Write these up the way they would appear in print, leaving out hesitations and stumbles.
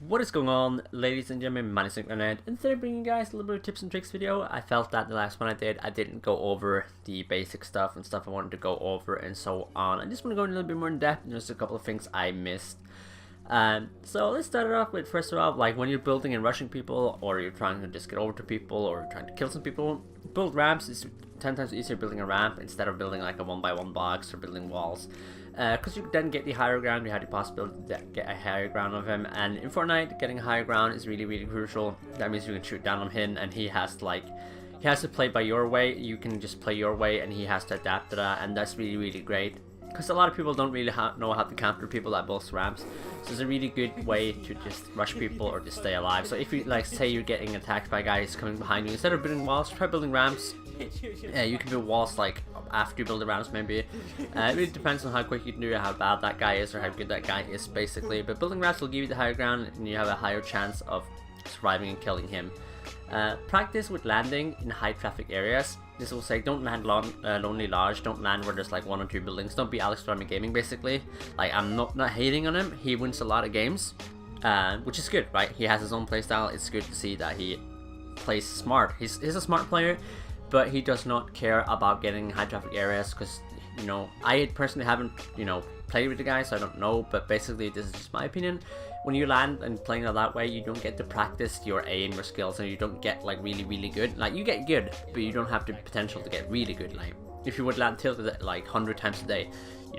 What is going on, ladies and gentlemen? My name is enought. Instead of bringing you guys a little bit of tips and tricks video, I felt that the last one I didn't go over the basic stuff and stuff I wanted to go over and so on. I just want to go a little bit more in depth and just a couple of things I missed. So let's start it off with, first of all, like when you're building and rushing people, or you're trying to just get over to people, or you're trying to kill some people, build ramps. It's 10 times easier building a ramp instead of building like a 1x1 box or building walls. Because you then get the higher ground, you have the possibility to get a higher ground of him, and in Fortnite getting a higher ground is really crucial. That means you can shoot down on him and he has to play by your way. You can just play your way and he has to adapt to that, and that's really great, because a lot of people don't really know how to counter people that build ramps. So it's a really good way to just rush people or just stay alive. So if you, like, say you're getting attacked by a guy who's coming behind you, instead of building walls, try building ramps. You can build walls like after you build the ramps, maybe. It really depends on how quick you can do it, how bad that guy is, or how good that guy is, basically. But building ramps will give you the higher ground, and you have a higher chance of surviving and killing him. Practice with landing in high traffic areas. This will say don't land lonely large, don't land where there's like 1 or 2 buildings. Don't be Alex from Gaming, basically. Like, I'm not hating on him. He wins a lot of games, which is good, right? He has his own playstyle. It's good to see that he plays smart. He's a smart player, but he does not care about getting high traffic areas, because, you know, I personally haven't, played with the guy, so I don't know, but basically this is just my opinion. When you land and playing it that way, you don't get to practice your aim or skills, and you don't get like really good. Like, you get good, but you don't have the potential to get really good. Like, if you would land tilted like 100 times a day,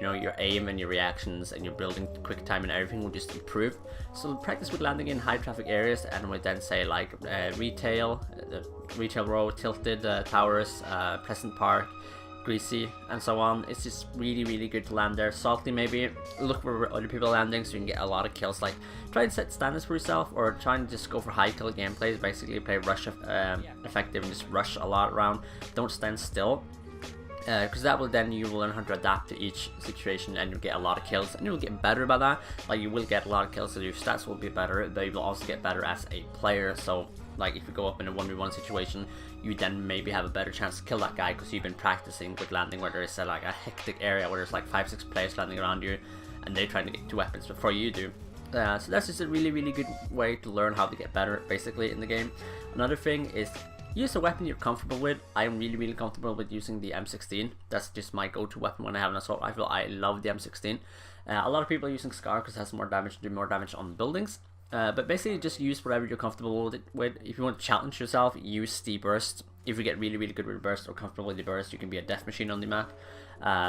your aim and your reactions and your building quick time and everything will just improve. So practice with landing in high traffic areas, and would then say like retail row, tilted towers, Pleasant Park, Greasy, and so on. It's just really good to land there. Salty, maybe look for other people landing so you can get a lot of kills. Like, try and set standards for yourself, or try and just go for high kill gameplays. Basically play rush effective and just rush a lot around. Don't stand still, because that will then you will learn how to adapt to each situation, and you'll get a lot of kills, and you'll get better about that. Like, you will get a lot of kills, so your stats will be better, but you will also get better as a player. So like, if you go up in a 1v1 situation, you then maybe have a better chance to kill that guy, because you've been practicing with landing where there is like a hectic area where there's like 5-6 players landing around you, and they're trying to get 2 weapons before you do. So that's just a really good way to learn how to get better, basically, in the game. Another thing is use a weapon you're comfortable with. I am really comfortable with using the M16. That's just my go-to weapon when I have an assault rifle. I love the M16. A lot of people are using Scar because it has more damage, do more damage on buildings. But basically just use whatever you're comfortable with. If you want to challenge yourself, use the burst. If you get really good with burst, or comfortable with the burst, you can be a death machine on the map.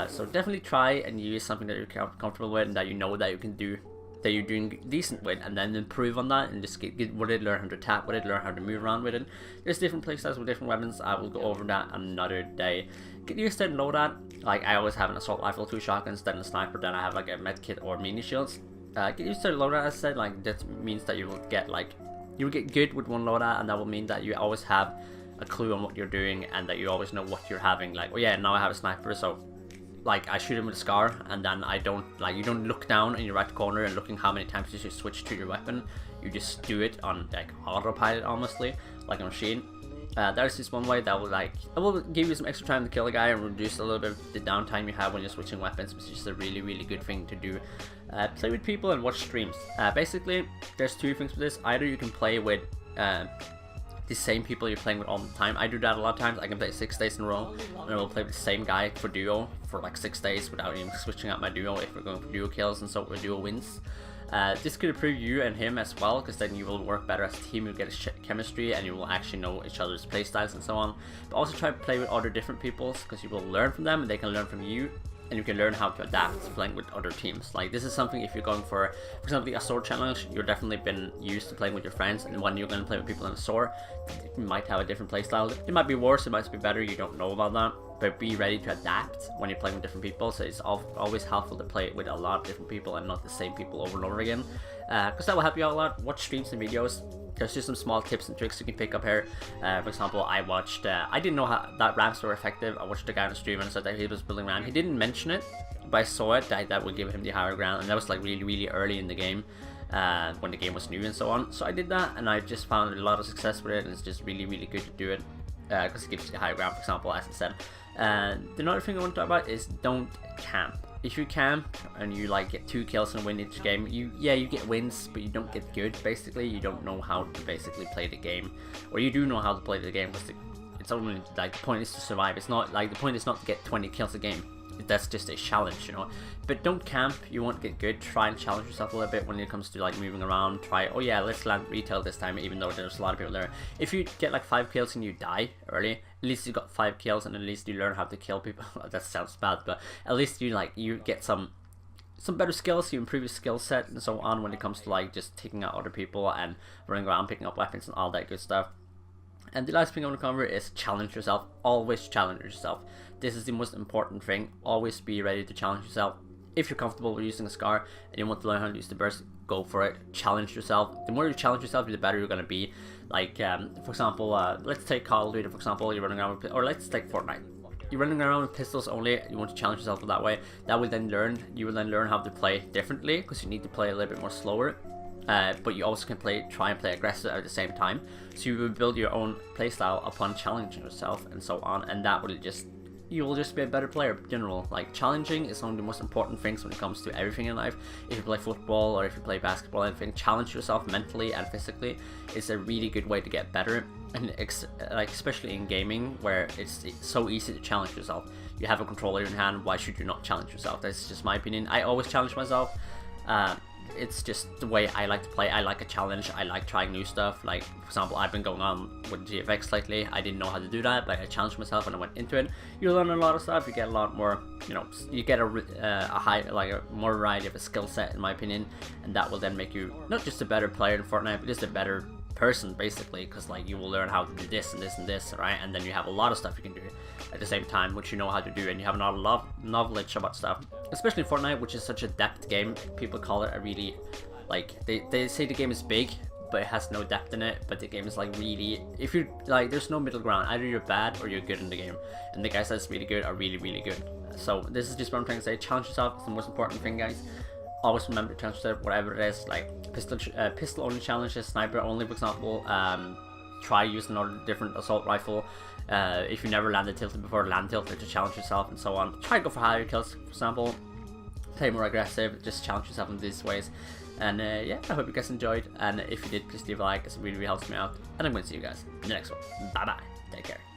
So definitely try and use something that you're comfortable with and that you know that you can do, that you're doing decent with, and then improve on that, and just learn how to tap with it, learn how to move around with it. There's different playstyles with different weapons. I will go over that another day. Get used to know that. Like, I always have an assault rifle, 2 shotguns, then a sniper, then I have like a med kit or mini shields. Get used to the loadout, as I said. Like, that means that you will get good with one loadout, and that will mean that you always have a clue on what you're doing, and that you always know what you're having. Like, oh yeah, now I have a sniper, so like I shoot him with a Scar, and then I don't, like, you don't look down in your right corner and looking how many times you should switch to your weapon. You just do it on like autopilot, honestly, like a machine. That's just one way that will give you some extra time to kill a guy and reduce a little bit of the downtime you have when you're switching weapons, which is just a really good thing to do. Play with people and watch streams. Basically, there's 2 things with this. Either you can play with the same people you're playing with all the time. I do that a lot of times. I can play 6 days in a row, and I will play with the same guy for duo for like 6 days without even switching out my duo if we're going for duo kills, and so our duo wins. This could improve you and him as well, because then you will work better as a team, you'll get a chemistry, and you will actually know each other's playstyles and so on. But also try to play with other different peoples, because you will learn from them and they can learn from you, and you can learn how to adapt to playing with other teams. Like, this is something, if you're going for example, the Azor challenge, you're definitely been used to playing with your friends, and when you're going to play with people in Azor, you might have a different playstyle. It might be worse, it might be better, you don't know about that. But be ready to adapt when you're playing with different people. So it's always helpful to play with a lot of different people and not the same people over and over again, because that will help you out a lot. Watch streams and videos. There's just some small tips and tricks you can pick up here. For example, I watched, I didn't know how that ramps were effective. I watched a guy on the stream and said that he was building ramp. He didn't mention it, but I saw it, that would give him the higher ground, and that was like really early in the game, when the game was new and so on. So I did that, and I just found a lot of success with it, and it's just really good to do it, because it gives you the higher ground, for example, as I said. And another thing I want to talk about is don't camp. if you camp and you like get 2 kills and win each game, you get wins, but you don't get good. Basically, you don't know how to basically play the game, or you do know how to play the game, because it's only like the point is to survive. It's not like the point is not to get 20 kills a game. That's just a challenge, you know. But don't camp. You won't get good. Try and challenge yourself a little bit when it comes to like moving around. Try, oh yeah, let's land retail this time, even though there's a lot of people there. If you get like 5 kills and you die early, at least you got 5 kills, and at least you learn how to kill people. That sounds bad, but at least you get some better skills. You improve your skill set and so on when it comes to like just taking out other people and running around picking up weapons and all that good stuff. And the last thing I want to cover is challenge yourself. Always challenge yourself. This is the most important thing. Always be ready to challenge yourself. If you're comfortable with using a scar and you want to learn how to use the burst, go for it. Challenge yourself. The more you challenge yourself, the better you're going to be. Like, for example, let's take Call of Duty, for example. You're running around with, or let's take Fortnite. You're running around with pistols only. You want to challenge yourself in that way. You will then learn how to play differently, because you need to play a little bit more slower. But you also can try and play aggressive at the same time. So you will build your own playstyle upon challenging yourself and so on, and that will you will just be a better player in general. Like, challenging is one of the most important things when it comes to everything in life. If you play football or if you play basketball, anything, challenge yourself mentally and physically is a really good way to get better. And like especially in gaming, where it's so easy to challenge yourself. You have a controller in your hand. Why should you not challenge yourself? That's just my opinion. I always challenge myself. It's just the way I like to play. I like a challenge. I like trying new stuff. Like, for example, I've been going on with GFX lately. I didn't know how to do that, but I challenged myself and I went into it. You learn a lot of stuff. You get a lot more, you know, you get a more variety of a skill set, in my opinion, and that will then make you not just a better player in Fortnite, but just a better person, basically, because like you will learn how to do this and this and this, right? And then you have a lot of stuff you can do at the same time, which you know how to do, and you have a lot of knowledge about stuff, especially in Fortnite, which is such a depth game. People call it a really, like, they say the game is big, but it has no depth in it. But the game is like really, if you like, there's no middle ground. Either you're bad or you're good in the game, and the guys that's really good are really, really good. So this is just what I'm trying to say. Challenge yourself is the most important thing, guys. Always remember to challenge yourself, whatever it is. Like pistol only challenges, sniper only, for example. Try using another different assault rifle. If you never landed tilted before, land tilted to challenge yourself and so on. Try to go for higher kills, for example. Play more aggressive, just challenge yourself in these ways. And yeah, I hope you guys enjoyed. And if you did, please leave a like, it really, really helps me out. And I'm going to see you guys in the next one. Bye bye. Take care.